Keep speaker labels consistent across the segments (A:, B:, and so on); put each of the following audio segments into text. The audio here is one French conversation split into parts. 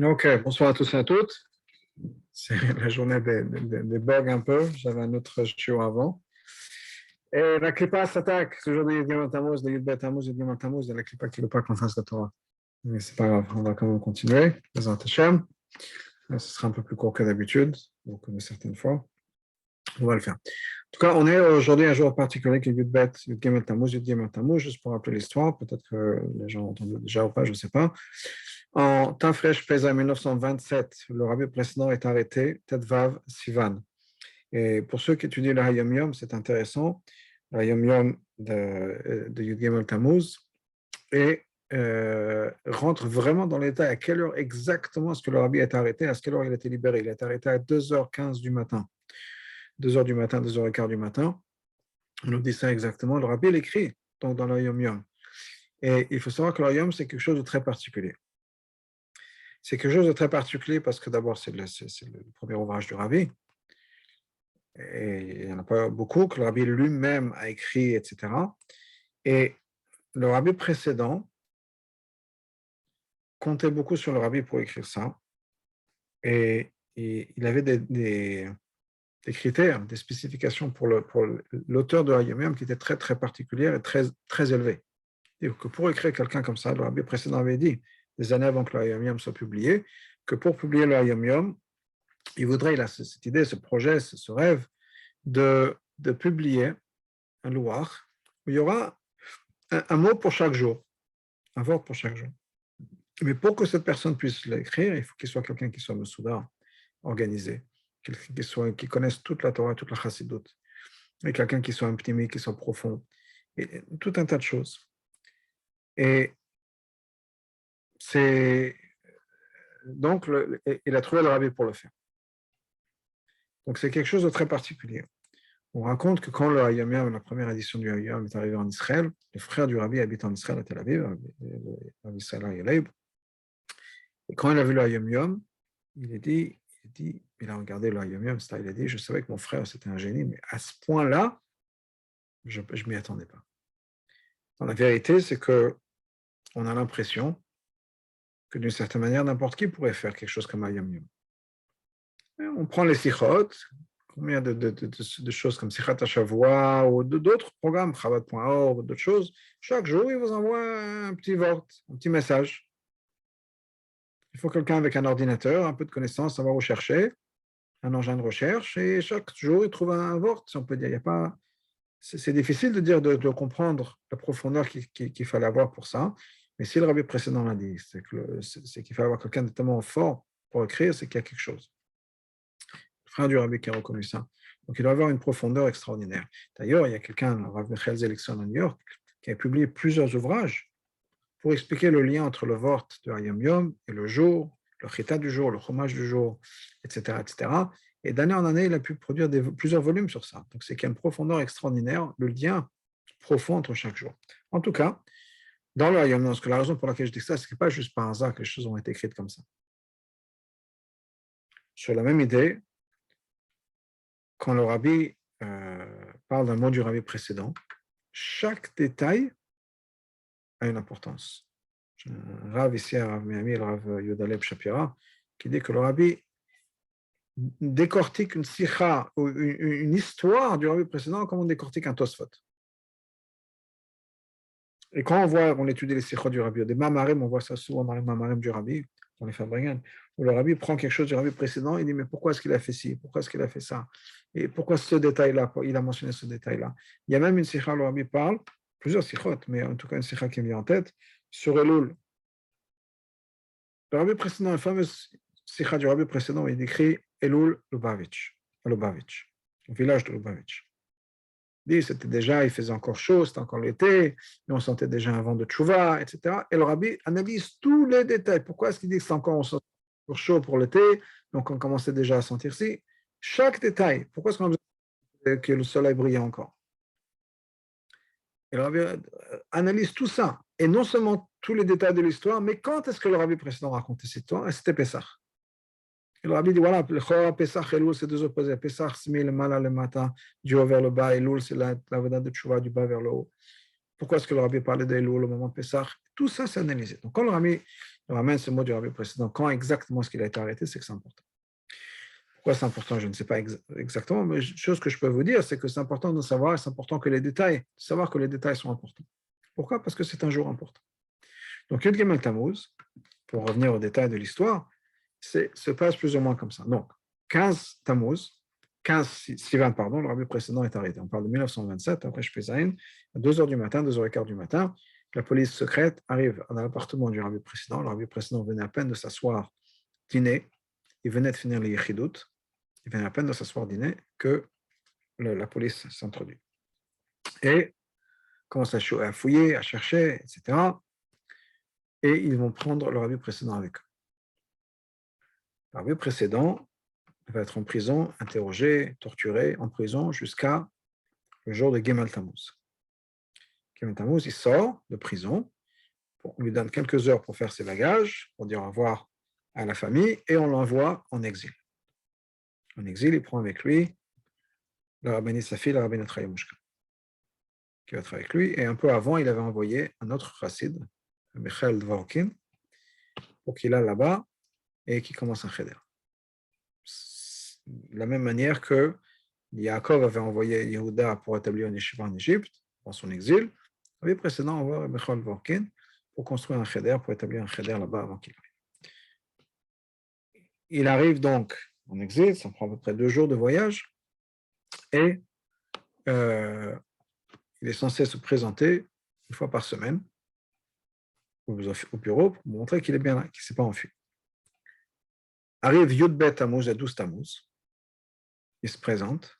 A: Ok, bonsoir à tous et à toutes. C'est la journée des bugs un peu. J'avais un autre show avant. Et la clipa s'attaque. C'est aujourd'hui Yud Gimel Tammuz, de Yud Bet Tammuz, Yud Gimel Tammuz. Il y a la clipa qui ne veut pas qu'on fasse la Torah. Mais c'est pas grave, on va quand même continuer. Bezrat Hashem. Ce sera un peu plus court que d'habitude, donc une certaine fois. On va le faire. En tout cas, on est aujourd'hui un jour particulier qui est Yud Bet, Yud Gimel Tammuz, Yud Gimel Tammuz. Juste pour rappeler l'histoire, peut-être que les gens ont entendu déjà ou pas, je ne sais pas. En Tafresh Pesa 1927, le rabbi précédent est arrêté, Tetvav Sivan. Et pour ceux qui étudient le Hayom Yom, c'est intéressant, le Hayom Yom de Yud Gimel Tammuz, et rentre vraiment dans les détails à quelle heure exactement est-ce que le rabbi est arrêté, à quelle heure il a été libéré. Il est arrêté à 2h15 du matin. 2h du matin, 2h15 du matin. On nous dit ça exactement. Le rabbi l'écrit donc dans le Hayom Yom. Et il faut savoir que le Hayom Yom, c'est quelque chose de très particulier. C'est quelque chose de très particulier parce que d'abord, c'est le premier ouvrage du Rabbi. Et il n'y en a pas beaucoup que le Rabbi lui-même a écrit, etc. Et le Rabbi précédent comptait beaucoup sur le Rabbi pour écrire ça. Et il avait des critères, des spécifications pour l'auteur de Hayom Yom qui étaient très, très particulières et très, très élevées. Et que pour écrire quelqu'un comme ça, le Rabbi précédent avait dit, des années avant que le Hayom Yom soit publié, que pour publier le Hayom Yom, il a cette idée, ce projet, ce rêve de publier un louar où il y aura un mot pour chaque jour, un vort pour chaque jour. Mais pour que cette personne puisse l'écrire, il faut qu'il soit quelqu'un qui soit Mesouda, organisé, qui connaisse toute la Torah, toute la Chassidoute, et quelqu'un qui soit intime, qui soit profond, et tout un tas de choses. Et c'est donc, il a trouvé le rabbi pour le faire. Donc, c'est quelque chose de très particulier. On raconte que quand le Hayom Yom, la première édition du Hayom Yom est arrivée en Israël, le frère du rabbi habite en Israël, à Tel Aviv, à Israël, et quand il a vu le Hayom Yom, il a regardé le Hayom Yom, il a dit, je savais que mon frère c'était un génie, mais à ce point-là, je ne m'y attendais pas. Dans la vérité, c'est que on a l'impression que d'une certaine manière, n'importe qui pourrait faire quelque chose comme Hayom Yom. On prend les sichot, combien de choses comme Sichat HaShavua ou d'autres programmes, Chabad.org, d'autres choses. Chaque jour, il vous envoie un petit vort, un petit message. Il faut quelqu'un avec un ordinateur, un peu de connaissance, savoir où chercher, un engin de recherche, et chaque jour, il trouve un vort, si on peut dire. Il y a pas... C'est difficile de dire, de comprendre la profondeur qu'il fallait avoir pour ça, mais si le rabbi précédent l'a dit, c'est qu'il fallait avoir quelqu'un de tellement fort pour écrire, c'est qu'il y a quelque chose. Le frère du rabbi qui a reconnu ça. Donc, il doit avoir une profondeur extraordinaire. D'ailleurs, il y a quelqu'un, le Rav Michael Zelickson à New York, qui a publié plusieurs ouvrages pour expliquer le lien entre le vort de Hayom Yom et le jour, le chita du jour, le chômage du jour, etc., etc. Et d'année en année, il a pu produire plusieurs volumes sur ça. Donc, c'est qu'il y a une profondeur extraordinaire, le lien profond entre chaque jour. En tout cas, dans le Hayom Yom, parce que la raison pour laquelle je dis ça, c'est que ce n'est pas juste par hasard que les choses ont été écrites comme ça. Sur la même idée, quand le rabbi parle d'un mot du rabbi précédent, chaque détail a une importance. J'ai un Rav ici, un Rav Miami, le Rav Yodaleb Shapira, qui dit que le rabbi décortique une sikha, ou une histoire du rabbi précédent, comme on décortique un Tosfot. Et quand on étudie les sikhot du rabbi, des mamarim, on voit ça souvent dans les mamarim du rabbi, dans les Fabrigan, où le rabbi prend quelque chose du rabbi précédent, il dit, mais pourquoi est-ce qu'il a fait ci, pourquoi est-ce qu'il a fait ça, et pourquoi ce détail-là, il a mentionné ce détail-là. Il y a même une sikha, le rabbi parle, plusieurs sikhot, mais en tout cas une sikha qui me vient en tête, sur Elul. Le rabbi précédent, la fameuse sikha du rabbi précédent, il décrit Elul Lubavitch, le village de Lubavitch. C'était déjà, il faisait encore chaud, c'était encore l'été, et on sentait déjà un vent de tchouva, etc. Et le rabbi analyse tous les détails. Pourquoi est-ce qu'il dit que c'est encore chaud pour l'été, donc on commençait déjà à sentir ci. Chaque détail. Pourquoi est-ce qu'on a besoin que le soleil brille encore? Et le rabbi analyse tout ça. Et non seulement tous les détails de l'histoire, mais quand est-ce que le rabbi précédent racontait cette histoire? Et c'était Pessah. Et le rabbi dit, voilà, Pessah et Elul, c'est deux opposés. Pessah, c'est le mal le matin, du haut vers le bas. Elul, c'est la vedette de Tchouva, du bas vers le haut. Pourquoi est-ce que le rabbi parlait d'Elul au moment de Pessah? Tout ça, c'est analysé. Donc, quand le Rabbi ramène ce mot du Rabbi précédent, quand exactement est-ce qu'il a été arrêté, c'est que c'est important. Pourquoi c'est important, je ne sais pas exactement, mais chose que je peux vous dire, c'est que c'est important de savoir, et c'est important que les détails, savoir que les détails sont importants. Pourquoi? Parce que c'est un jour important. Donc, Yud Gimel Tammuz, pour revenir aux détails de l'histoire, se passe plus ou moins comme ça. Donc, 15 Tammuz, 15 Sivan, pardon, le Rabbi précédent est arrêté. On parle de 1927, après Shpezaïn, à 2h du matin, 2h15 du matin, la police secrète arrive dans l'appartement du Rabbi précédent. Le Rabbi précédent venait à peine de s'asseoir dîner, il venait de finir les Yechidut, il venait à peine de s'asseoir dîner que la police s'introduit. Et commence à fouiller, à chercher, etc. Et ils vont prendre le Rabbi précédent avec eux. Le Rabbi précédent va être en prison, interrogé, torturé, en prison jusqu'à le jour de Gimel Tammuz. Gimel Tammuz, il sort de prison, on lui donne quelques heures pour faire ses bagages, pour dire au revoir à la famille, et on l'envoie en exil. En exil, il prend avec lui le rabbinit Safi, le rabbinit Chayamushka, qui va être avec lui, et un peu avant, il avait envoyé un autre chassid, Michael Dvorkin, pour qu'il aille là-bas et qu'il commence un cheder. De la même manière que Yaakov avait envoyé Yehuda pour établir une yeshiva en Égypte, dans son exil, le précédent envoie Michael Dvorkin pour construire un cheder, pour établir un cheder là-bas avant qu'il arrive. Il arrive donc en exil, ça prend à peu près 2 jours de voyage, et il est censé se présenter une fois par semaine au bureau pour montrer qu'il est bien là, qu'il ne s'est pas enfui. Arrive Yud Bet Tammuz à 12 Tammuz, il se présente,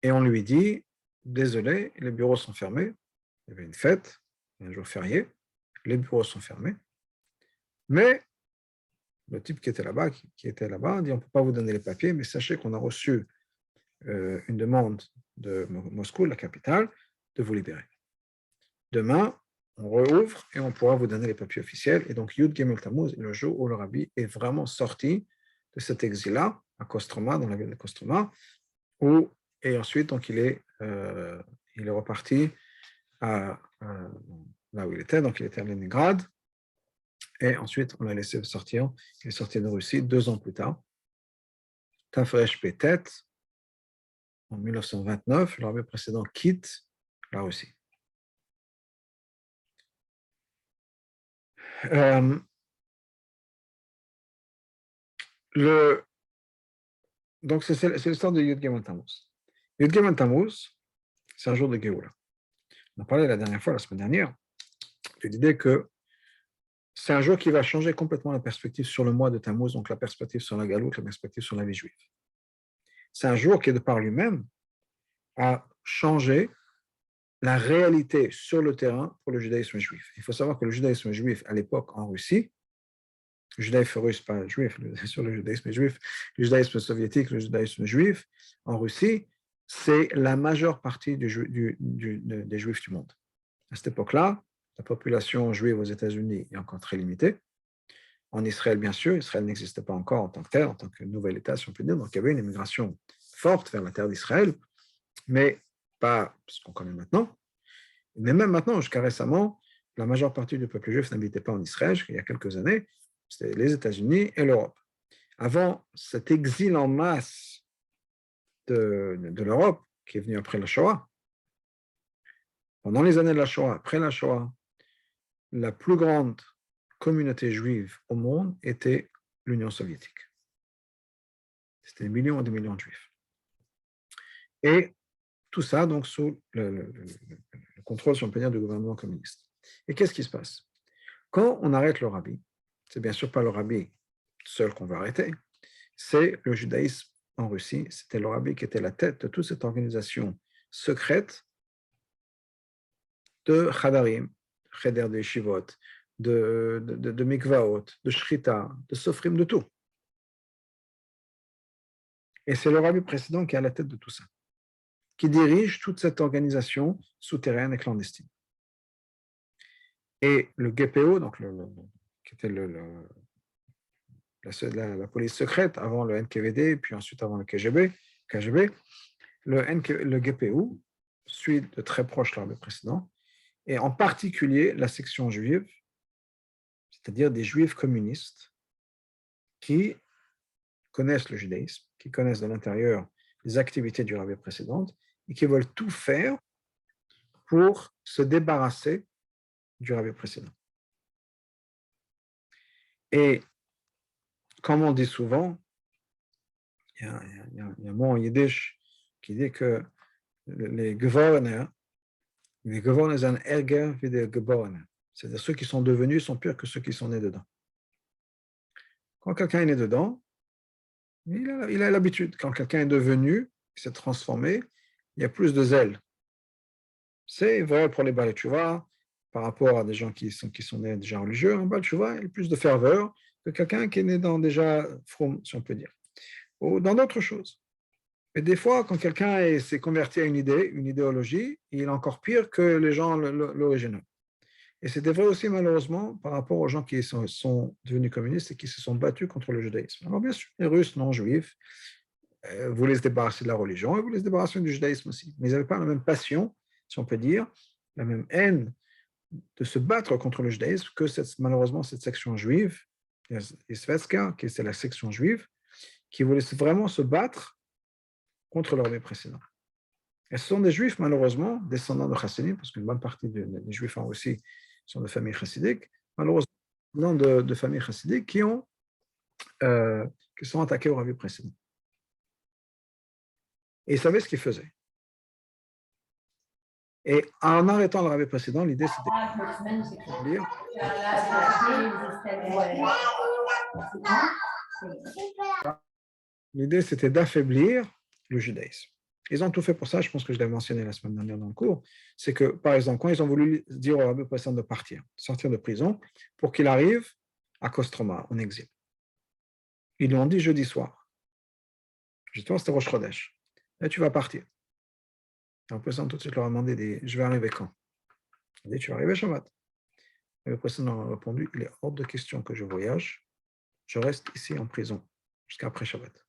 A: et on lui dit, désolé, les bureaux sont fermés, il y avait une fête, un jour férié, les bureaux sont fermés, mais le type qui était là-bas dit, on ne peut pas vous donner les papiers, mais sachez qu'on a reçu une demande de Moscou, la capitale, de vous libérer. Demain, on rouvre et on pourra vous donner les papiers officiels. Et donc, Yud Gimel Tammuz est le jour où le Rabbi est vraiment sorti de cet exil-là, à Kostroma, dans la ville de Kostroma, et ensuite, donc, il est reparti là où il était, donc il était à Leningrad, et ensuite, on l'a laissé sortir. Il est sorti de Russie 2 ans plus tard. Tafresh Petet, en 1929, le Rabbi précédent quitte la Russie. Donc, c'est l'histoire de Yud Gimel Tammuz. Yud Gimel Tammuz, c'est un jour de Géoula. On a parlé la dernière fois, la semaine dernière, de l'idée que c'est un jour qui va changer complètement la perspective sur le mois de Tammuz, donc la perspective sur la Galoute, la perspective sur la vie juive. C'est un jour qui, de par lui-même, a changé la réalité sur le terrain pour le judaïsme juif. Il faut savoir que le judaïsme juif, à l'époque, en Russie, le judaïsme russe, pas juif, sur le judaïsme juif, le judaïsme soviétique, le judaïsme juif, en Russie, c'est la majeure partie des juifs du monde. À cette époque-là, la population juive aux États-Unis est encore très limitée. En Israël, bien sûr, Israël n'existait pas encore en tant que tel, en tant que nouvel État, si on peut dire. Donc, il y avait une immigration forte vers la terre d'Israël, mais pas ce qu'on connaît maintenant. Mais même maintenant, jusqu'à récemment, la majeure partie du peuple juif n'habitait pas en Israël. Il y a quelques années, c'était les États-Unis et l'Europe. Avant cet exil en masse de l'Europe, qui est venu après la Shoah, pendant les années de la Shoah, après la Shoah, la plus grande communauté juive au monde était l'Union soviétique. C'était des millions et des millions de juifs. Et tout ça, donc, sous le contrôle, si on peut dire, du gouvernement communiste. Et qu'est-ce qui se passe? Quand on arrête le rabbi, c'est bien sûr pas le rabbi seul qu'on va arrêter, c'est le judaïsme en Russie, c'était le rabbi qui était la tête de toute cette organisation secrète de Chadarim, Cheder de Yeshivot, de Mikvaot, de Shrita, de Sofrim, de tout. Et c'est le rabbi précédent qui est à la tête de tout ça, qui dirige toute cette organisation souterraine et clandestine. Et le GPO, donc qui était la police secrète avant le NKVD, puis ensuite avant le KGB, le GPU suit de très proche le rabbi précédent, et en particulier la section juive, c'est-à-dire des juifs communistes qui connaissent le judaïsme, qui connaissent de l'intérieur les activités du rabbi précédentes et qui veulent tout faire pour se débarrasser du rabbi précédent. Et comme on dit souvent, il y a un mot en yiddish qui dit que les gevorner sind ärger wie der geborene. C'est-à-dire ceux qui sont devenus sont pires que ceux qui sont nés dedans. Quand quelqu'un est né dedans, il a l'habitude. Quand quelqu'un est devenu, il s'est transformé, il y a plus de zèle. C'est vrai pour les Baal Teshuvah, par rapport à des gens qui sont nés déjà religieux, un Baal Teshuvah, il y a plus de ferveur que quelqu'un qui est né dans déjà fromm, si on peut dire, ou dans d'autres choses. Et des fois, quand quelqu'un s'est converti à une idée, une idéologie, il est encore pire que les gens l'original. Et c'était vrai aussi, malheureusement, par rapport aux gens qui sont devenus communistes et qui se sont battus contre le judaïsme. Alors, bien sûr, les Russes non-juifs voulaient se débarrasser de la religion et voulaient se débarrasser du judaïsme aussi. Mais ils n'avaient pas la même passion, si on peut dire, la même haine de se battre contre le judaïsme que malheureusement cette section juive, Svetska, qui c'est la section juive, qui voulait vraiment se battre contre leur vie précédente. Et ce sont des juifs, malheureusement, descendants de chassidim, parce qu'une bonne partie des juifs en Russie sont de familles chassidiques, malheureusement, de familles chassidiques qui sont attaqués au rabbi précédent. Et ils savaient ce qu'ils faisaient. Et en arrêtant le rabbi précédent, l'idée c'était de l'idée c'était d'affaiblir le judaïsme. Ils ont tout fait pour ça, je pense que je l'ai mentionné la semaine dernière dans le cours, c'est que, par exemple, quand ils ont voulu dire au rabbi précédent de partir, de sortir de prison, pour qu'il arrive à Kostroma, en exil. Ils lui ont dit jeudi soir. Jeudi soir, c'était Rosh Chodesh. Là, tu vas partir. Le président tout de suite leur a demandé, je vais arriver quand? Il a dit, tu vas arriver Shabbat. Et le président a répondu, il est hors de question que je voyage, je reste ici en prison jusqu'après Shabbat.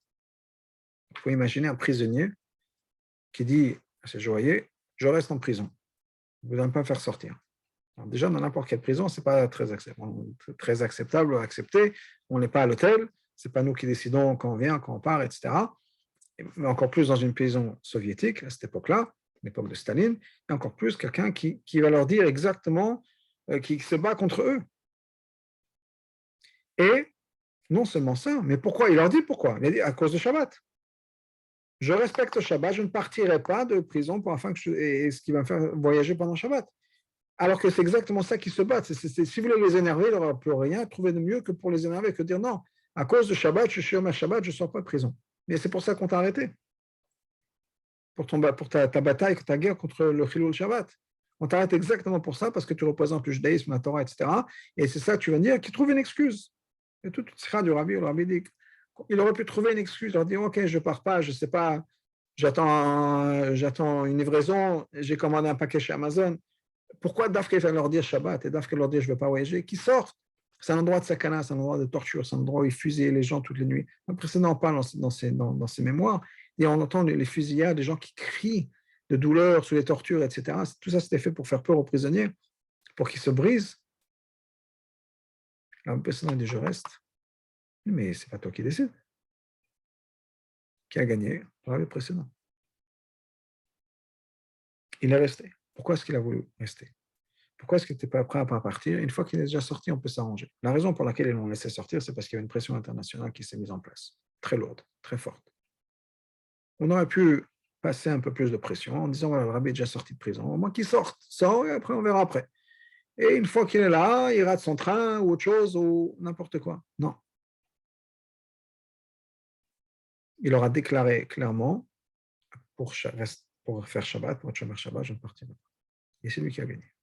A: Il faut imaginer un prisonnier qui dit à ses joailliers, je reste en prison, vous n'allez pas me faire sortir. Alors déjà, dans n'importe quelle prison, ce n'est pas très acceptable à accepter, on n'est pas à l'hôtel, ce n'est pas nous qui décidons quand on vient, quand on part, etc. Mais encore plus dans une prison soviétique, à cette époque-là, l'époque de Staline, et encore plus quelqu'un qui va leur dire exactement, qui se bat contre eux. Et non seulement ça, mais pourquoi? Il leur dit pourquoi? Il a dit à cause de Shabbat. Je respecte le Shabbat, je ne partirai pas de prison pour afin que ce qui va me faire voyager pendant Shabbat. Alors que c'est exactement ça qui se bat. Si vous voulez les énerver, il n'aura plus rien trouver de mieux que pour les énerver, que dire non, à cause de Shabbat, je suis à ma Shabbat, je ne sors pas de prison. Mais c'est pour ça qu'on t'a arrêté. Pour ta bataille, ta guerre contre le Chilul Shabbat. On t'arrête exactement pour ça, parce que tu représentes le judaïsme, la Torah, etc. Et c'est ça que tu vas dire, qui trouve une excuse. Et tout sera du rabbi, le rabbi dit, il aurait pu trouver une excuse, leur dire, ok, je ne pars pas, je ne sais pas, j'attends une livraison, j'ai commandé un paquet chez Amazon. Pourquoi Dafka va leur dire Shabbat et Dafka leur dire je ne veux pas voyager? Qu'ils sortent. C'est un endroit de sakana, c'est un endroit de torture, c'est un endroit où ils fusillaient les gens toutes les nuits. Le précédent parle dans ses mémoires, et on entend les fusillades, des gens qui crient de douleur sous les tortures, etc. Tout ça, c'était fait pour faire peur aux prisonniers, pour qu'ils se brisent. Alors, le précédent dit je reste. Mais ce n'est pas toi qui décides. Qui a gagné? Le précédent. Il est resté. Pourquoi est-ce qu'il a voulu rester? Pourquoi est-ce qu'il n'était pas prêt à partir? Une fois qu'il est déjà sorti, on peut s'arranger. La raison pour laquelle ils l'ont laissé sortir, c'est parce qu'il y avait une pression internationale qui s'est mise en place. Très lourde, très forte. On aurait pu passer un peu plus de pression en disant, voilà, le rabbi est déjà sorti de prison. Au moins qu'il sorte, sort, et après on verra après. Et une fois qu'il est là, il rate son train ou autre chose ou n'importe quoi. Non. Il aura déclaré clairement, pour faire Shabbat, pour Shomer Shabbat, je ne partirai pas. Et c'est lui qui a gagné.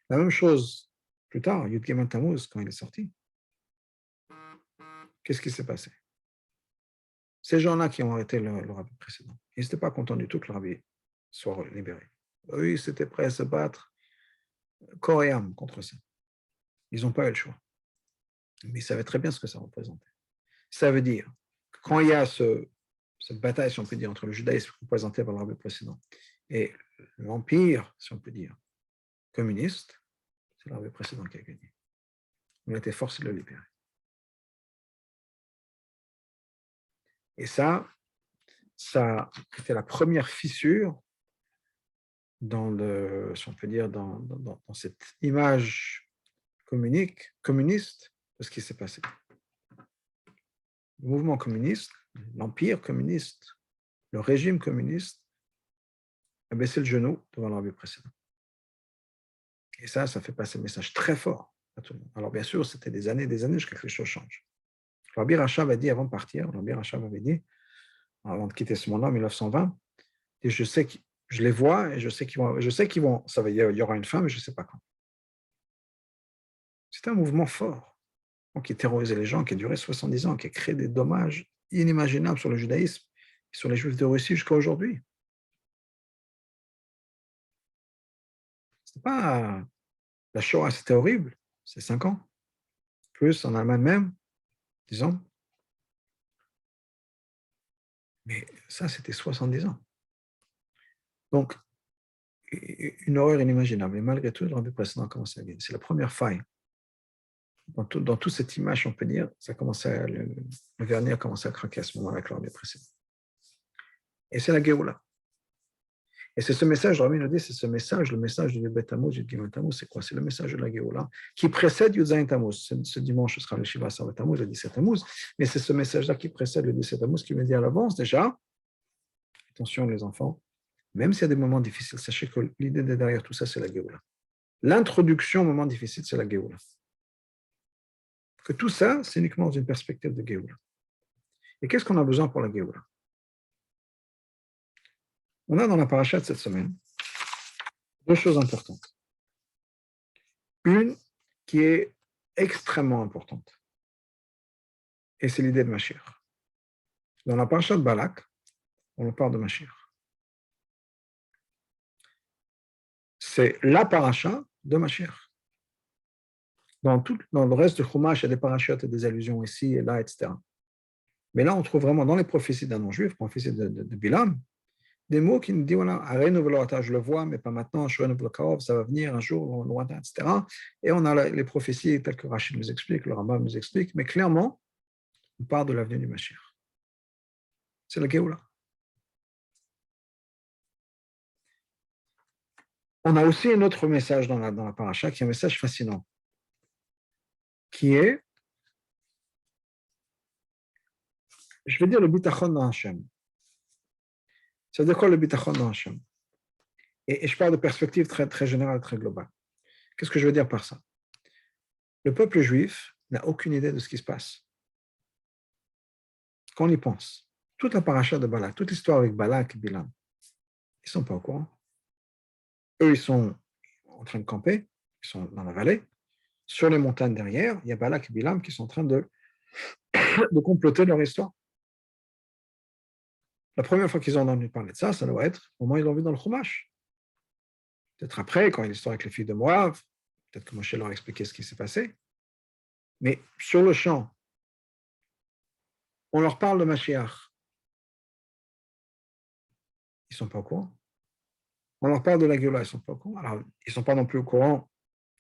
A: La même chose, plus tard, Yud Gimel Tammuz, quand il est sorti, qu'est-ce qui s'est passé? Ces gens-là qui ont arrêté le rabbi précédent, ils n'étaient pas contents du tout que le rabbi soit libéré. Eux, ils étaient prêts à se battre corps et âme contre ça. Ils n'ont pas eu le choix. Mais ils savaient très bien ce que ça représentait. Ça veut dire que quand il y a cette bataille, si on peut dire, entre le judaïsme représenté par le rabbi précédent et l'empire, si on peut dire, communiste, c'est l'armée précédente qui a gagné. On a été forcé de le libérer. Et ça était la première fissure dans si on peut dire, dans cette image communiste de ce qui s'est passé. Le mouvement communiste, l'empire communiste, le régime communiste a baissé le genou devant l'armée précédente. Et ça fait passer le message très fort à tout le monde. Alors bien sûr, c'était des années jusqu'à ce que les choses changent. Rabbi Rachab a dit avant de partir, Rabbi Rachab avait dit, avant de quitter ce monde en 1920, et je les vois et je sais qu'ils vont, il y aura une fin, mais je ne sais pas quand. C'était un mouvement fort qui terrorisait les gens, qui a duré 70 ans, qui a créé des dommages inimaginables sur le judaïsme et sur les juifs de Russie jusqu'à aujourd'hui. C'est pas la Shoah, c'était horrible, c'est 5 ans. Plus en Allemagne même, 10 ans. Mais ça, c'était 70 ans. Donc, une horreur inimaginable. Et malgré tout, le rabbi précédent a commencé à gagner. C'est la première faille. Dans toute cette image, on peut dire, le vernis a commencé à craquer à ce moment-là avec le rabbi précédent. Et c'est la Géoula. Et c'est ce message, le rabbi nous dit, c'est ce message, le message du Beth Tammuz, du Gimel Tammuz, c'est quoi? C'est le message de la Géoula qui précède Yudzayin Tammuz. Ce dimanche, ce sera le Shiva Asar Tammuz, le 17 Tammuz, mais c'est ce message-là qui précède le 17 Tammuz qui me dit à l'avance déjà, attention les enfants, même s'il y a des moments difficiles, sachez que l'idée derrière tout ça, c'est la Géoula. L'introduction au moment difficile, c'est la Géoula. Que tout ça, c'est uniquement dans une perspective de Géoula. Et qu'est-ce qu'on a besoin pour la Géoula? On a dans la paracha de cette semaine 2 choses importantes. Une qui est extrêmement importante, et c'est l'idée de Mashiach. Dans la paracha de Balak, on parle de Mashiach. C'est la paracha de Mashiach. Dans le reste du Chumash, il y a des parachutes et des allusions ici et là, etc. Mais là, on trouve vraiment dans les prophéties d'un non-juif, prophéties de Bilam, des mots qui nous disent, voilà, je le vois, mais pas maintenant, ça va venir un jour, lointain, etc. Et on a les prophéties telles que Rachid nous explique, le Rambam nous explique, mais clairement, on parle de l'avenir du Mashiach. C'est la Géoula. On a aussi un autre message dans la paracha, qui est un message fascinant, qui est, je vais dire le bitachon dans Hachem. Ça veut dire quoi le bitachon dans Hachem? Et je parle de perspective très, très générale, très globale. Qu'est-ce que je veux dire par ça? Le peuple juif n'a aucune idée de ce qui se passe. Quand on y pense, toute la paracha de Balak, toute l'histoire avec Balak et Bilam, ils ne sont pas au courant. Eux, ils sont en train de camper, ils sont dans la vallée. Sur les montagnes derrière, il y a Balak et Bilam qui sont en train de comploter leur histoire. La première fois qu'ils ont entendu parler de ça, ça doit être au moment où ils l'ont vu dans le Chumash. Peut-être après, quand il y a l'histoire avec les filles de Moab, peut-être que Moshe leur a expliqué ce qui s'est passé. Mais sur le champ, on leur parle de Mashiach. Ils ne sont pas au courant. On leur parle de la Géoula, ils ne sont pas au courant. Alors, ils ne sont pas non plus au courant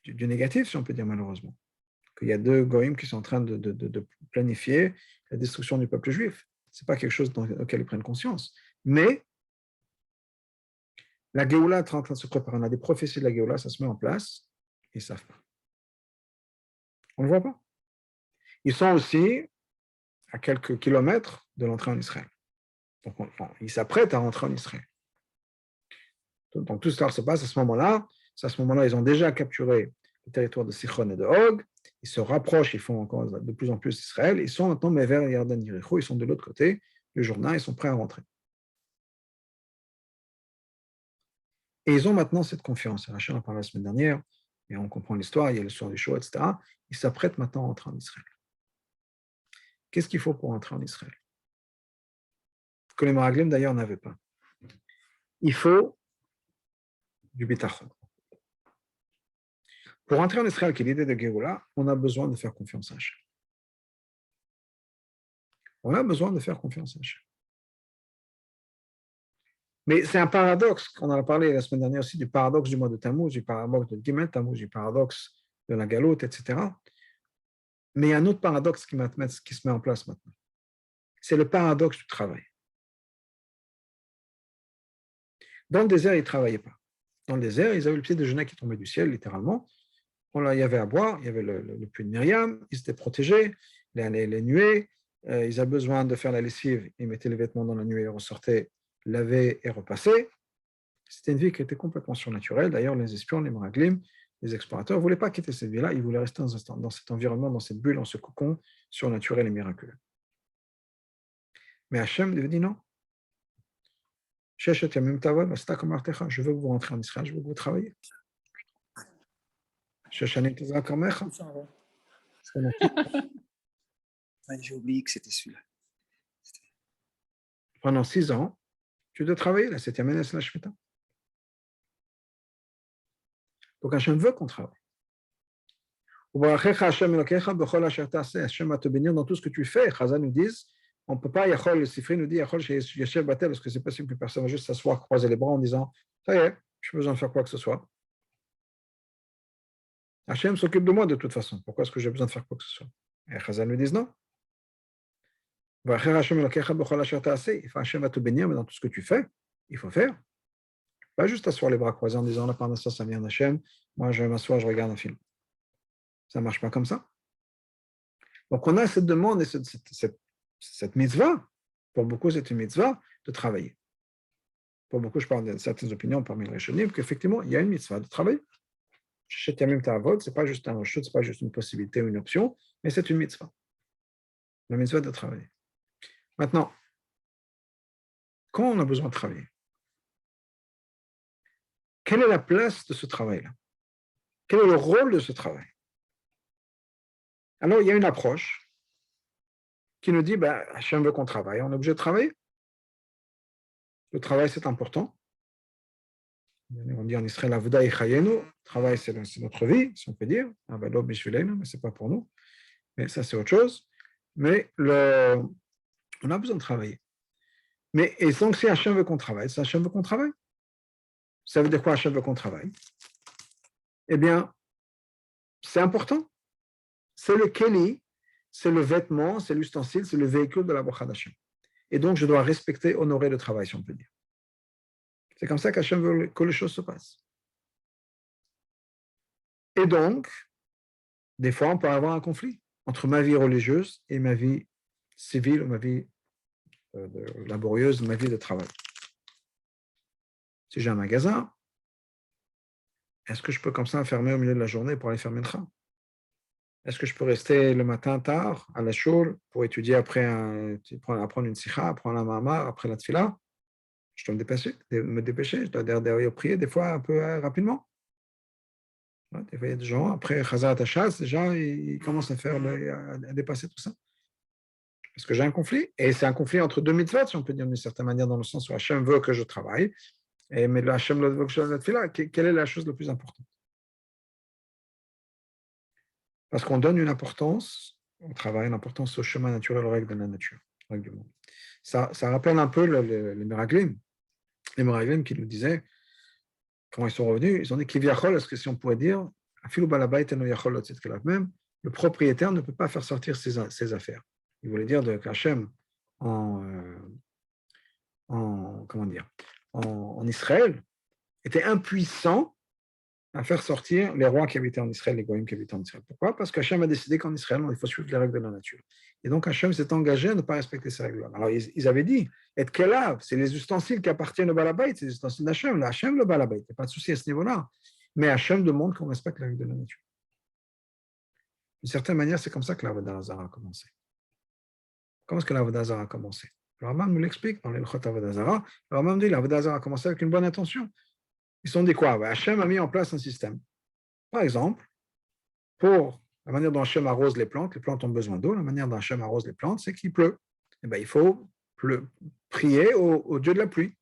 A: du négatif, si on peut dire malheureusement. Qu'il y a 2 goïms qui sont en train de planifier la destruction du peuple juif. Ce n'est pas quelque chose auquel ils prennent conscience. Mais la Géoula est en train de se préparer. On a des prophéties de la Géoula, ça se met en place, ils ne savent pas. On ne le voit pas. Ils sont aussi à quelques kilomètres de l'entrée en Israël. Donc, ils s'apprêtent à rentrer en Israël. Donc, tout ça se passe à ce moment-là. À ce moment-là, ils ont déjà capturé le territoire de Sichon et de Og. Ils se rapprochent, ils font encore de plus en plus Israël. Ils sont maintenant vers Yarden Yericho, ils sont de l'autre côté du Jourdain, ils sont prêts à rentrer. Et ils ont maintenant cette confiance. Rachel en parlait la semaine dernière, et on comprend l'histoire, il y a l'histoire du show, etc. Ils s'apprêtent maintenant à rentrer en Israël. Qu'est-ce qu'il faut pour entrer en Israël? Que les Maraglim d'ailleurs n'avaient pas. Il faut du bitachon. Pour entrer en Israël, qui est l'idée de Géoula, on a besoin de faire confiance à Hachem. On a besoin de faire confiance à Hachem. Mais c'est un paradoxe, on en a parlé la semaine dernière aussi, du paradoxe du mois de Tammuz, du paradoxe de Gimel Tammuz, du paradoxe de la galoute, etc. Mais il y a un autre paradoxe qui se met en place maintenant. C'est le paradoxe du travail. Dans le désert, ils ne travaillaient pas. Dans le désert, ils avaient le petit déjeuner qui tombait du ciel, littéralement. Il y avait à boire, il y avait le puits de Myriam, ils étaient protégés, les nuées, ils avaient besoin de faire la lessive, ils mettaient les vêtements dans la nuée, ils ressortaient, lavaient et repassaient. C'était une vie qui était complètement surnaturelle. D'ailleurs, les espions, les maraglim, les explorateurs ne voulaient pas quitter cette vie-là, ils voulaient rester dans cet environnement, dans cette bulle, dans ce cocon surnaturel et miraculeux. Mais Hachem lui dit non. Je veux que vous rentrez en Israël, je veux que vous travaillez.
B: J'ai oublié que c'était celui-là.
A: Pendant 6 ans, tu dois travailler, la 7e année, c'est la Shemitah. Donc Hachem veut qu'on travaille. Hachem va te bénir dans tout ce que tu fais. Chazal nous dit, on ne peut pas, le Sifri nous dit, Yeshev Batel, parce que c'est possible que personne va juste s'asseoir, croiser les bras en disant, ça y est, je n'ai besoin de faire quoi que ce soit. Hachem s'occupe de moi de toute façon. Pourquoi est-ce que j'ai besoin de faire quoi que ce soit? Et Chazal nous dit non. Hachem va te bénir, mais dans tout ce que tu fais, il faut faire. Pas juste asseoir les bras croisés en disant, la parnassa, ça vient d'Hachem, moi je vais m'asseoir, je regarde un film. Ça ne marche pas comme ça. Donc on a cette demande et cette mitzvah. Pour beaucoup, c'est une mitzvah de travailler. Pour beaucoup, je parle de certaines opinions parmi les Rishonim, qu'effectivement, il y a une mitzvah de travailler. Ce n'est pas juste un rechut, ce n'est pas juste une possibilité ou une option, mais c'est une mitzvah. La mitzvah de travailler. Maintenant, quand on a besoin de travailler, quelle est la place de ce travail-là? Quel est le rôle de ce travail? Alors, il y a une approche qui nous dit, Hachem veut qu'on travaille, on est obligé de travailler. Le travail, c'est important. On dit en Israël, Avoda et Chayenu, le travail, c'est notre vie, si on peut dire. Mais ce n'est pas pour nous. Mais ça, c'est autre chose. Mais on a besoin de travailler. Mais et donc, si Hachem veut qu'on travaille, c'est Hachem veut qu'on travaille. Ça veut dire quoi, Hachem veut qu'on travaille? Eh bien, c'est important. C'est le keli, c'est le vêtement, c'est l'ustensile, c'est le véhicule de la bracha d'Hachem. Et donc, je dois respecter, honorer le travail, si on peut dire. C'est comme ça qu'Hachem veut que les choses se passent. Et donc, des fois, on peut avoir un conflit entre ma vie religieuse et ma vie civile, ma vie laborieuse, ma vie de travail. Si j'ai un magasin, est-ce que je peux comme ça fermer au milieu de la journée pour aller faire le train? Est-ce que je peux rester le matin tard à la shul pour étudier après apprendre une sikha, apprendre un mamar, après la tfila? Je dois me dépêcher, je dois d'ailleurs prier des fois un peu rapidement. Des fois, il y a des gens, après Chazat Hashas, déjà, ils commencent à dépasser tout ça. Parce que j'ai un conflit, et c'est un conflit entre deux mitzvot, si on peut dire d'une certaine manière, dans le sens où Hachem veut que je travaille, mais le Hachem veut que je fasse la tfila. Quelle est la chose la plus importante? Parce qu'on donne une importance au travail, une importance au chemin naturel, aux règles de la nature, aux règles du monde. Ça rappelle un peu les Meraglim. Les Meraglim qui nous disaient, quand ils sont revenus, ils ont dit Kivyachol, est-ce que si on pourrait dire, même, le propriétaire ne peut pas faire sortir ses affaires. Il voulait dire qu'Hachem, en Israël, était impuissant à faire sortir les rois qui habitaient en Israël, les goyim qui habitaient en Israël. Pourquoi? Parce qu'Hachem a décidé qu'en Israël, il faut suivre les règles de la nature. Et donc Hachem s'est engagé à ne pas respecter ces règles-là. Alors ils avaient dit, et Kelav, c'est les ustensiles qui appartiennent au Balabait, c'est les ustensiles d'Hachem, Hachem le Balabait, il n'y a pas de souci à ce niveau-là. Mais Hachem demande qu'on respecte les règles de la nature. D'une certaine manière, c'est comme ça que l'Avodah Zarah a commencé. Comment est-ce que l'Avodah Zarah a commencé? Le Rambam nous l'explique dans les L'Ilchot Avodah Zarah. Le Rambam dit l'Avodah Zarah a commencé avec une bonne intention. Ils se sont dit quoi? Hachem a mis en place un système. Par exemple, pour la manière dont Hachem arrose les plantes ont besoin d'eau, la manière dont Hachem arrose les plantes, c'est qu'il pleut. Et il faut prier au Dieu de la pluie.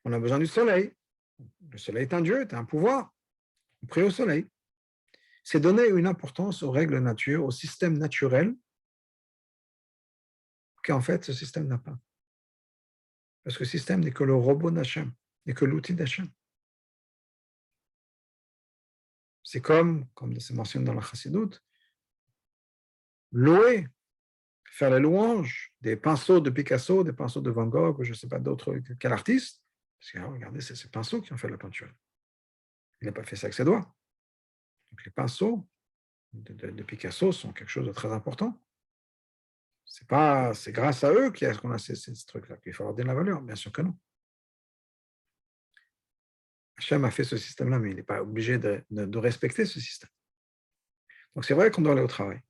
A: On a besoin du soleil. Le soleil est un Dieu, c'est un pouvoir. On prie au soleil. C'est donner une importance aux règles de nature, au système naturel, qu'en fait, ce système n'a pas. Parce que le système n'est que le robot d'Hachem, n'est que l'outil d'Hachem. C'est comme c'est mentionné dans la Chassidoute, louer, faire les louanges des pinceaux de Picasso, des pinceaux de Van Gogh, ou je ne sais pas d'autres, quel artiste. Parce que regardez, c'est ces pinceaux qui ont fait la peinture. Il n'a pas fait ça avec ses doigts. Donc les pinceaux de Picasso sont quelque chose de très important. C'est grâce à eux qu'on a ces trucs-là, qu'il faut leur donner la valeur. Bien sûr que non. Hachem a fait ce système-là, mais il n'est pas obligé de respecter ce système. Donc c'est vrai qu'on doit aller au travail.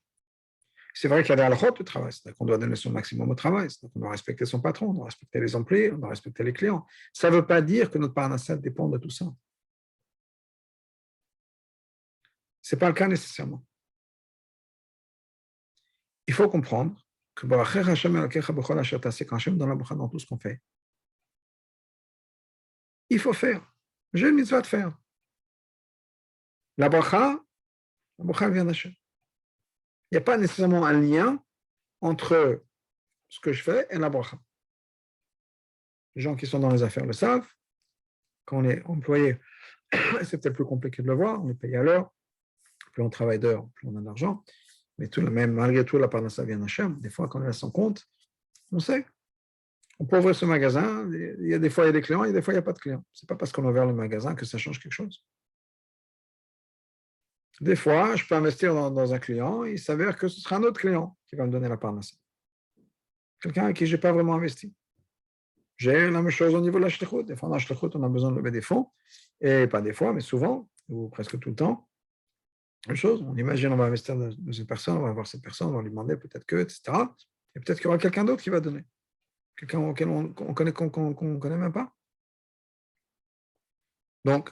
A: C'est vrai qu'il y a des halachot de travail, c'est-à-dire qu'on doit donner son maximum au travail, c'est-à-dire qu'on doit respecter son patron, on doit respecter les employés, on doit respecter les clients. Ça ne veut pas dire que notre parnassat dépend de tout ça. Ce n'est pas le cas nécessairement. Il faut comprendre que quand Hachem donne la bracha dans tout ce qu'on fait, il faut faire. J'ai une mitzvah de faire. La bracha vient d'Hachem. Il n'y a pas nécessairement un lien entre ce que je fais et la bracha. Les gens qui sont dans les affaires le savent. Quand on est employé, c'est peut-être plus compliqué de le voir. On est payé à l'heure. Plus on travaille d'heures, plus on a d'argent. Mais malgré tout, la parnassa vient d'Hachem. Des fois, quand on est à son compte, on sait. On peut ouvrir ce magasin. Il y a des fois, il y a des clients, et des fois, il n'y a pas de clients. Ce n'est pas parce qu'on a ouvert le magasin que ça change quelque chose. Des fois, je peux investir dans un client, il s'avère que ce sera un autre client qui va me donner la parnassa. Quelqu'un à qui je n'ai pas vraiment investi. J'ai la même chose au niveau de la shlichut. Des fois, dans la shlichut, on a besoin de lever des fonds, et pas des fois, mais souvent, ou presque tout le temps. Même chose, on imagine, on va investir dans une personne, on va voir cette personne, on va lui demander peut-être que, etc. Et peut-être qu'il y aura quelqu'un d'autre qui va donner. Quelqu'un auquel on connaît même pas. Donc,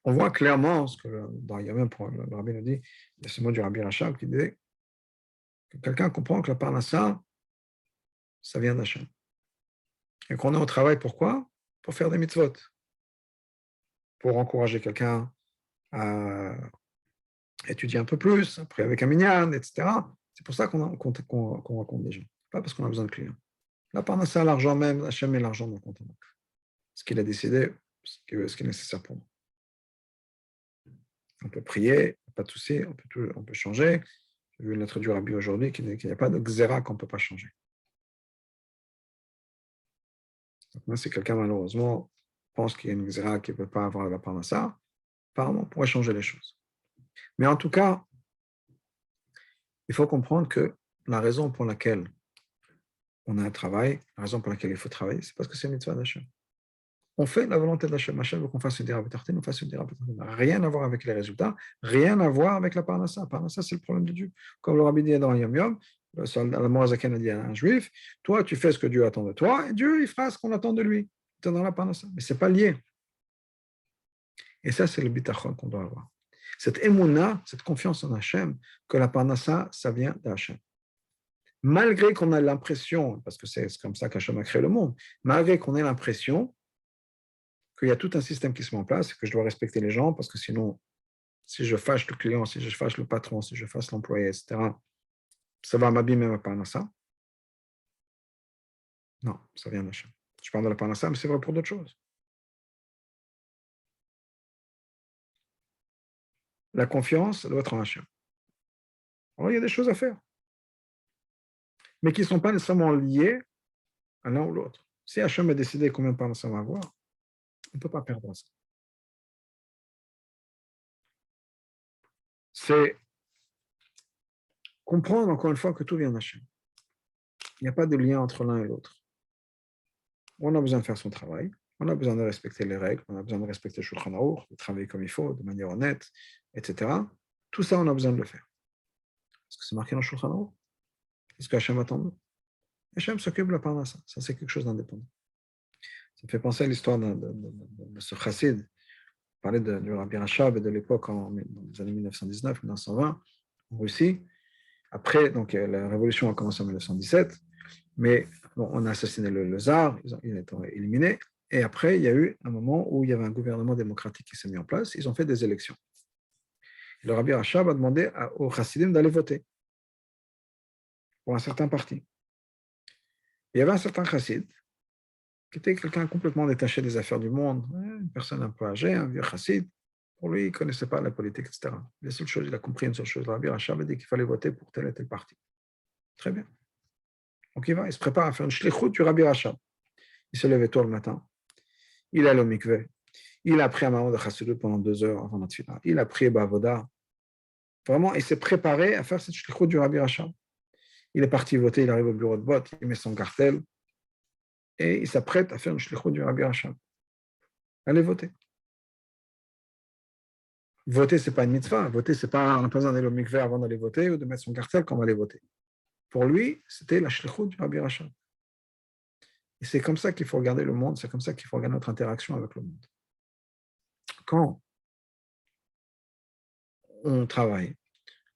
A: on voit clairement ce que dans Yamim, le rabbi nous dit, il y a ce mot du rabbi Rachab qui disait que quelqu'un comprend que la parnassa, ça vient d'Hachem. Et qu'on est au travail, pourquoi? Pour faire des mitzvot. Pour encourager quelqu'un à étudier un peu plus, après avec un minyan, etc. C'est pour ça qu'on raconte des gens. Pas parce qu'on a besoin de clients. La parnassa, l'argent même, Hachem met l'argent dans le compte en banque. Ce qu'il a décidé, ce qui est nécessaire pour nous. On peut prier, pas de souci, on peut changer. J'ai vu une lettre du rabbi aujourd'hui qui dit qu'il n'y a pas de xéra qu'on ne peut pas changer. Donc, moi, si quelqu'un, malheureusement, pense qu'il y a une xéra qui ne peut pas avoir la parnassa, apparemment, on pourrait changer les choses. Mais en tout cas, il faut comprendre que la raison pour laquelle on a un travail, la raison pour laquelle il faut travailler, c'est parce que c'est une mitzvah d'Hachem. On fait la volonté d'Hachem. Hachem veut qu'on fasse une dira b'tartin, on fasse une dira b'tartin. Rien à voir avec les résultats, rien à voir avec la parnassa. La parnassa, c'est le problème de Dieu. Comme le rabbi dit dans Yom Yom, la Moazaken a dit à un juif, toi, tu fais ce que Dieu attend de toi, et Dieu, il fera ce qu'on attend de lui. C'est dans la parnassa. Mais ce n'est pas lié. Et ça, c'est le bitachon qu'on doit avoir. Cette émouna, cette confiance en Hachem, que la parnassa, ça vient d'Hachem. Malgré qu'on a l'impression, parce que c'est comme ça qu'Hachem a créé le monde, malgré qu'on ait l'impression qu'il y a tout un système qui se met en place et que je dois respecter les gens, parce que sinon, si je fâche le client, si je fâche le patron, si je fâche l'employé, etc., ça va m'abîmer ma parnassa. Non, ça vient d'Hachem. Je parle de la parnassa, mais c'est vrai pour d'autres choses. La confiance doit être en Hachem. Alors, il y a des choses à faire, mais qui ne sont pas nécessairement liées à l'un ou l'autre. Si Hachem a décidé combien de parnassa on va avoir, on ne peut pas perdre ça. C'est comprendre encore une fois que tout vient d'Hachem. Il n'y a pas de lien entre l'un et l'autre. On a besoin de faire son travail, on a besoin de respecter les règles, on a besoin de respecter le Shulchan Aruch, de travailler comme il faut, de manière honnête, etc. Tout ça, on a besoin de le faire. Est-ce que c'est marqué dans le Shulchan Aruch? Est-ce que Hachem attend nous? Hachem s'occupe de la parnassa. Ça, c'est quelque chose d'indépendant. Ça me fait penser à l'histoire de ce chassid. On parlait du Rabbi Rachab et de l'époque dans les années 1919-1920 en Russie. Après, donc, la révolution a commencé en 1917, mais bon, on a assassiné le tsar, il a été éliminé. Et après, il y a eu un moment où il y avait un gouvernement démocratique qui s'est mis en place. Ils ont fait des élections. Et le Rabbi Rachab a demandé aux chassidim d'aller voter pour un certain parti. Il y avait un certain chassid qui était quelqu'un complètement détaché des affaires du monde, une personne un peu âgée, un vieux chassid. Pour lui, il ne connaissait pas la politique, etc. La seule chose, il a compris une seule chose, le Rabbi Rachab a dit qu'il fallait voter pour tel et tel parti. Très bien. Donc il se prépare à faire une shlichut du Rabbi Rachab. Il se levait tôt le matin, il allait au mikveh, il a pris un moment de chassidut pendant 2 heures avant la tefila, il a prié Bavoda. Vraiment, il s'est préparé à faire cette shlichut du Rabbi Rachab. Il est parti voter, il arrive au bureau de vote, il met son cartel et il s'apprête à faire une shlichut du Rabbi Rachab. Allez voter. Voter, ce n'est pas une mitzvah. Voter, c'est pas, on n'a pas besoin d'aller au mikveh avant d'aller voter ou de mettre son cartel quand on va aller voter. Pour lui, c'était la shlichut du Rabbi Rachab. Et c'est comme ça qu'il faut regarder le monde, c'est comme ça qu'il faut regarder notre interaction avec le monde. Quand on travaille,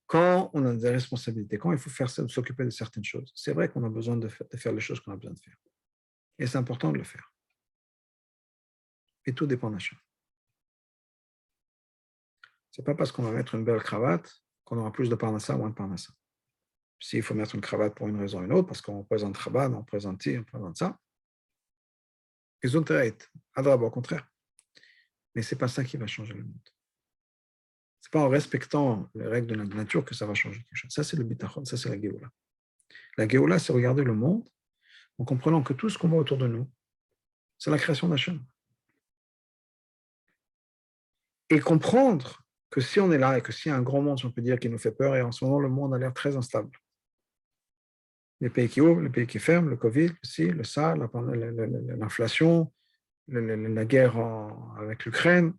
A: quand on a des responsabilités, quand il faut s'occuper de certaines choses, c'est vrai qu'on a besoin de faire les choses qu'on a besoin de faire. Et c'est important de le faire. Et tout dépend d'Hachem. Ce n'est pas parce qu'on va mettre une belle cravate qu'on aura plus de parnassa ou moins de parnassa. S'il faut mettre une cravate pour une raison ou une autre, parce qu'on présente Chabad, on présente ci, on présente ça, ils ont intérêt. Au contraire. Mais ce n'est pas ça qui va changer le monde. Ce n'est pas en respectant les règles de la nature que ça va changer quelque chose. Ça, c'est le bitachon, ça, c'est la Géoula. La Géoula, c'est regarder le monde en comprenant que tout ce qu'on voit autour de nous, c'est la création d'Hachem. Et comprendre que si on est là et que s'il y a un grand monde, si on peut dire, qui nous fait peur, et en ce moment, le monde a l'air très instable. Les pays qui ouvrent, les pays qui ferment, le Covid, le ça, l'inflation, la guerre avec l'Ukraine.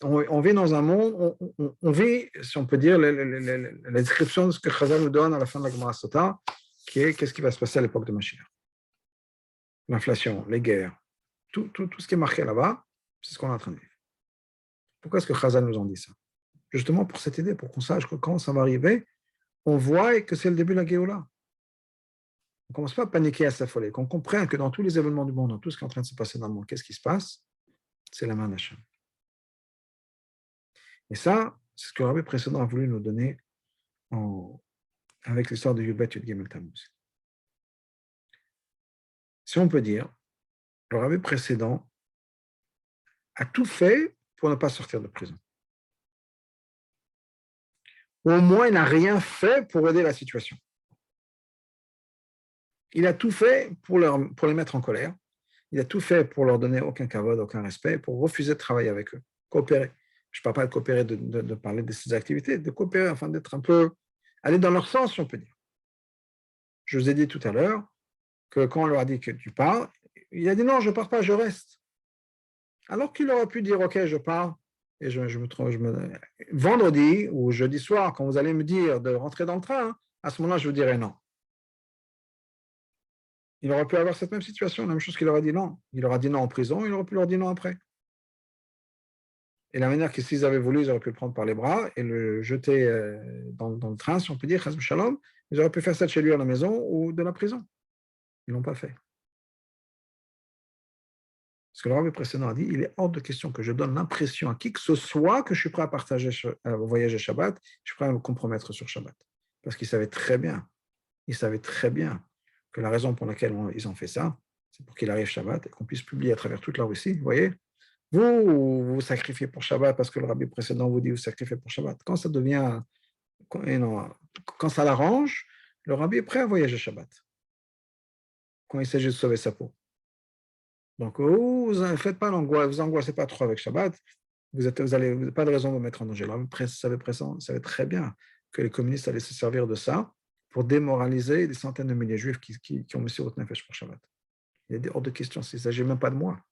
A: On vit dans un monde, on vit, si on peut dire, la description de ce que Chazal nous donne à la fin de la Gemara Sota, qui est qu'est-ce qui va se passer à l'époque de Mashiach. L'inflation, les guerres, tout ce qui est marqué là-bas, c'est ce qu'on est en train de vivre. Pourquoi est-ce que Chazal nous en dit ça? Justement pour cette idée, pour qu'on sache que quand ça va arriver, on voit que c'est le début de la Géoula. On ne commence pas à paniquer, à s'affoler, qu'on comprenne que dans tous les événements du monde, dans tout ce qui est en train de se passer dans le monde, qu'est-ce qui se passe? C'est la main d'Hachem. Et ça, c'est ce que le rabbi précédent a voulu nous donner avec l'histoire de Yud-Bet Yud-Gimel Tammuz. Si on peut dire, le rabbi précédent a tout fait pour ne pas sortir de prison. Ou au moins, il n'a rien fait pour aider la situation. Il a tout fait pour les mettre en colère. Il a tout fait pour leur donner aucun kavod, aucun respect, pour refuser de travailler avec eux, coopérer. Je ne parle pas de coopérer, de parler de ses activités, de coopérer, enfin d'être un peu, aller dans leur sens, si on peut dire. Je vous ai dit tout à l'heure que quand on leur a dit que tu pars, il a dit non, je ne pars pas, je reste. Alors qu'il aurait pu dire, ok, je pars, et vendredi ou jeudi soir, quand vous allez me dire de rentrer dans le train, à ce moment-là, je vous dirai non. Il aurait pu avoir cette même situation, la même chose qu'il aurait dit non. Il aura dit non en prison, il aurait pu leur dire non après. Et la manière que s'ils avaient voulu, ils auraient pu le prendre par les bras et le jeter dans le train, si on peut dire, chas shalom, ils auraient pu faire ça de chez lui à la maison ou de la prison. Ils ne l'ont pas fait. Ce que le rabbi précédent a dit, il est hors de question que je donne l'impression à qui que ce soit que je suis prêt à partager, à voyager Shabbat, je suis prêt à me compromettre sur Shabbat. Parce qu'ils savaient très bien que la raison pour laquelle ils ont fait ça, c'est pour qu'il arrive Shabbat et qu'on puisse publier à travers toute la Russie. Vous voyez, vous sacrifiez pour Shabbat parce que le rabbi précédent vous dit vous sacrifiez pour Shabbat. Quand ça devient, quand ça l'arrange, le rabbi est prêt à voyager Shabbat. Quand il s'agit de sauver sa peau. Donc, vous ne faites pas l'angoisse, vous angoissez pas trop avec Shabbat, vous n'avez pas de raison de vous mettre en danger. Le rabbi savait très bien que les communistes allaient se servir de ça pour démoraliser des centaines de milliers de juifs qui ont mis sur votre nefesh pour Shabbat. Il est hors de question, il ne s'agit même pas de moi.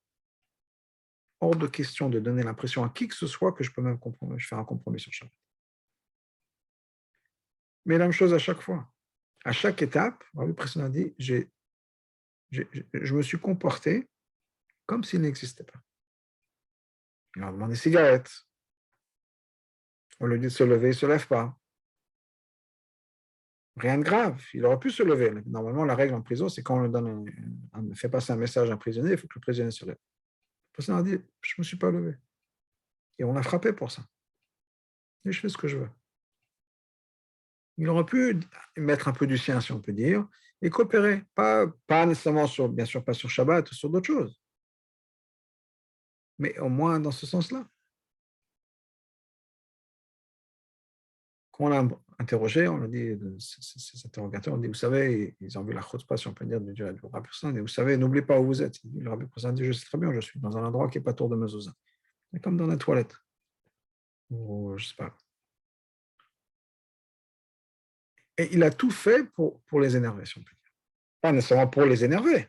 A: Hors de question de donner l'impression à qui que ce soit que je peux même faire un compromis sur Shabbat. Mais la même chose à chaque fois. À chaque étape, le rabbi précédent a dit, je me suis comporté comme s'il n'existait pas. Il leur demande des cigarettes. On lui dit de se lever, il ne se lève pas. Rien de grave, il aurait pu se lever. Normalement, la règle en prison, c'est quand on fait passer un message à un prisonnier, il faut que le prisonnier se lève. Le prisonnier a dit, je ne me suis pas levé. Et on l'a frappé pour ça. Et je fais ce que je veux. Il aurait pu mettre un peu du sien, si on peut dire, et coopérer. Pas nécessairement sur, bien sûr, pas sur Shabbat ou sur d'autres choses, mais au moins dans ce sens-là. Quand on l'a interrogé, on a dit, ces interrogateurs, on dit, vous savez, ils ont vu la chutzpah, si on peut dire, du rabbi Presson, et vous savez, n'oubliez pas où vous êtes. Le rabbi Presson dit, je sais très bien, je suis dans un endroit qui n'est pas tour de mezouza. C'est comme dans la toilette, ou je sais pas. Et il a tout fait pour les énerver, si on peut dire. Pas nécessairement pour les énerver,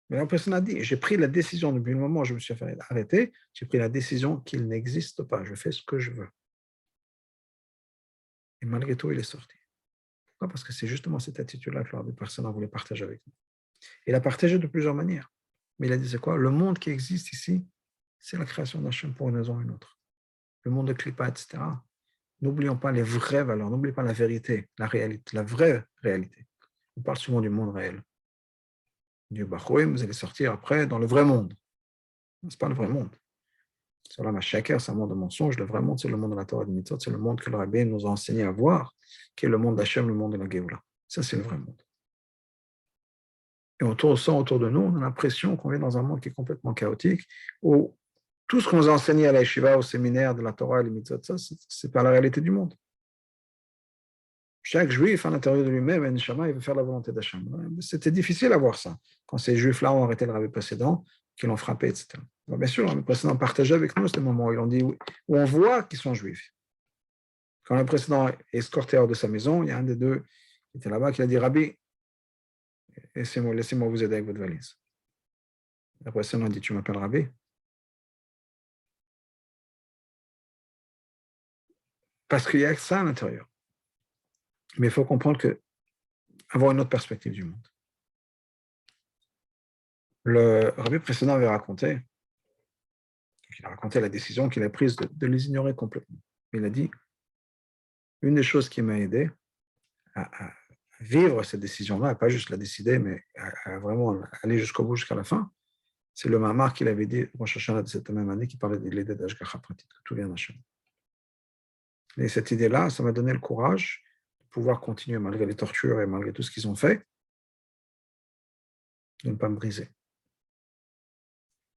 A: mais la personne a dit, j'ai pris la décision, depuis le moment où je me suis fait arrêter, j'ai pris la décision qu'il n'existe pas, je fais ce que je veux. Et malgré tout, il est sorti. Pourquoi? Parce que c'est justement cette attitude-là que la personne voulait partager avec nous. Il a partagé de plusieurs manières. Mais il a dit, c'est quoi? Le monde qui existe ici, c'est la création d'Hachem pour une raison ou une autre. Le monde de Klippa, etc. N'oublions pas les vraies valeurs, n'oublions pas la vérité, la réalité, la vraie réalité. On parle souvent du monde réel. Du Bachoum, vous allez sortir après dans le vrai monde. Ce n'est pas le vrai monde. C'est la Machaker, c'est un monde de mensonges. Le vrai monde, c'est le monde de la Torah et de Mitzvot, c'est le monde que le Rabbi nous a enseigné à voir, qui est le monde d'Hachem, le monde de la Géoula. Ça, c'est le vrai monde. Et autour de nous, on a l'impression qu'on est dans un monde qui est complètement chaotique, où tout ce qu'on nous a enseigné à la yeshiva, au séminaire de la Torah et les mitzvot, ça, c'est pas la réalité du monde. Chaque juif, à l'intérieur de lui-même, il veut faire la volonté d'Hachem. C'était difficile à voir ça, quand ces juifs-là ont arrêté le rabbi précédent, qu'ils l'ont frappé, etc. Alors, bien sûr, le rabbi précédent partageait avec nous ce moment où ils ont dit, où on voit qu'ils sont juifs. Quand le précédent est escorté hors de sa maison, il y a un des deux qui était là-bas qui a dit, Rabbi, laissez-moi vous aider avec votre valise. Le précédent a dit, tu m'appelles Rabbi? Parce qu'il y a que ça à l'intérieur. Mais il faut comprendre que avoir une autre perspective du monde. Le rabbi précédent avait raconté, il a raconté la décision qu'il a prise de les ignorer complètement. Il a dit, une des choses qui m'a aidé à vivre cette décision-là, à pas juste la décider, mais à vraiment aller jusqu'au bout, jusqu'à la fin, c'est le mamar qu'il avait dit, Rosh Hashanah de cette même année, qui parlait de l'idée d'Ashgacha Pratit, que tout vient d'Hachem. Et cette idée-là, ça m'a donné le courage de pouvoir continuer, malgré les tortures et malgré tout ce qu'ils ont fait, de ne pas me briser.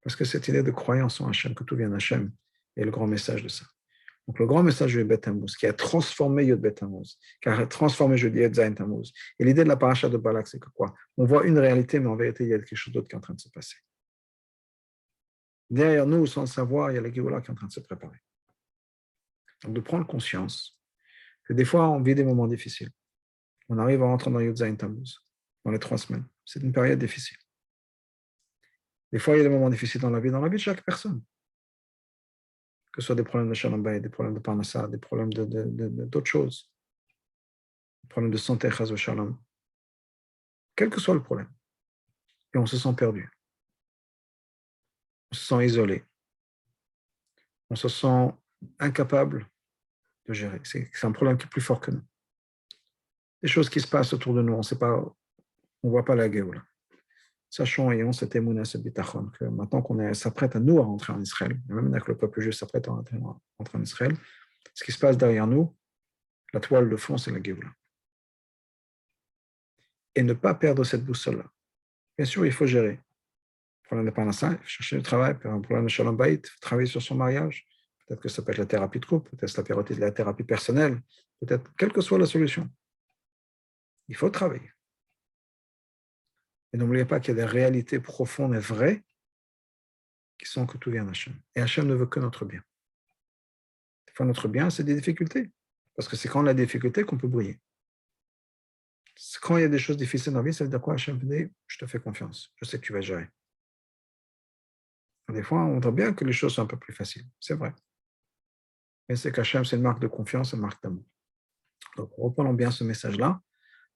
A: Parce que cette idée de croyance en Hachem, que tout vient d'Hachem, est le grand message de ça. Donc le grand message de Bet Tammuz, qui a transformé Yod Bet Tammuz, qui a transformé jeudi Yod Zayin Tammuz. Et l'idée de la paracha de Balak, c'est que quoi? On voit une réalité, mais en vérité, il y a quelque chose d'autre qui est en train de se passer. Derrière nous, sans le savoir, il y a la Géoula qui est en train de se préparer. Donc de prendre conscience que des fois, on vit des moments difficiles. On arrive à rentrer dans Yod Zayin Tammuz, dans les 3 semaines. C'est une période difficile. Des fois, il y a des moments difficiles dans la vie de chaque personne. Que ce soit des problèmes de Shalom Bayit, des problèmes de Parnassa, des problèmes d'autres choses, des problèmes de santé, Chaz ve Shalom. Quel que soit le problème. Et on se sent perdu. On se sent isolé. On se sent incapable de gérer. C'est un problème qui est plus fort que nous. Des choses qui se passent autour de nous, on ne voit pas la Géoula. Sachons, ayons cette émouna, ce bitachon, que maintenant qu'on s'apprête à nous à rentrer en Israël, et même que le peuple juif s'apprête à rentrer en Israël, ce qui se passe derrière nous, la toile de fond, c'est la Géoula. Et ne pas perdre cette boussole-là. Bien sûr, il faut gérer. Problème de Parnassa, il faut chercher le travail, un problème de Shalom Bayit, il faut travailler sur son mariage. Peut-être que ça peut être la thérapie de couple, peut-être la thérapie personnelle, peut-être, quelle que soit la solution. Il faut travailler. Et n'oubliez pas qu'il y a des réalités profondes et vraies qui sont que tout vient d'Hachem. Et Hachem ne veut que notre bien. Des fois, notre bien, c'est des difficultés. Parce que c'est quand on a des difficultés qu'on peut briller. Quand il y a des choses difficiles dans la vie, ça veut dire quoi? Hachem dit, je te fais confiance, je sais que tu vas gérer. Des fois, on voudrait bien que les choses soient un peu plus faciles. C'est vrai. Mais c'est qu'Hachem, c'est une marque de confiance, une marque d'amour. Donc, reprenons bien ce message-là,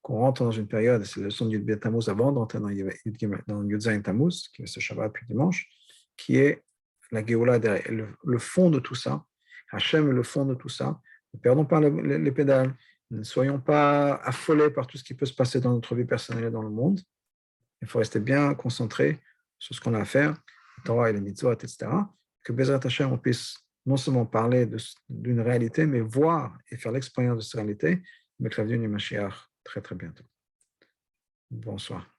A: qu'on rentre dans une période, c'est la leçon du Bet Tammuz avant d'entrer dans Yud Zayin Tammuz, qui est ce Shabbat puis dimanche, qui est la Géoula derrière, le fond de tout ça. Hachem est le fond de tout ça. Ne perdons pas les pédales. Ne soyons pas affolés par tout ce qui peut se passer dans notre vie personnelle et dans le monde. Il faut rester bien concentré sur ce qu'on a à faire, la Torah et les mitzvot, etc. Que Bezrat Hachem, on puisse non seulement parler d'une réalité, mais voir et faire l'expérience de cette réalité Avec l'avenue du Mashiach très très bientôt. Bonsoir.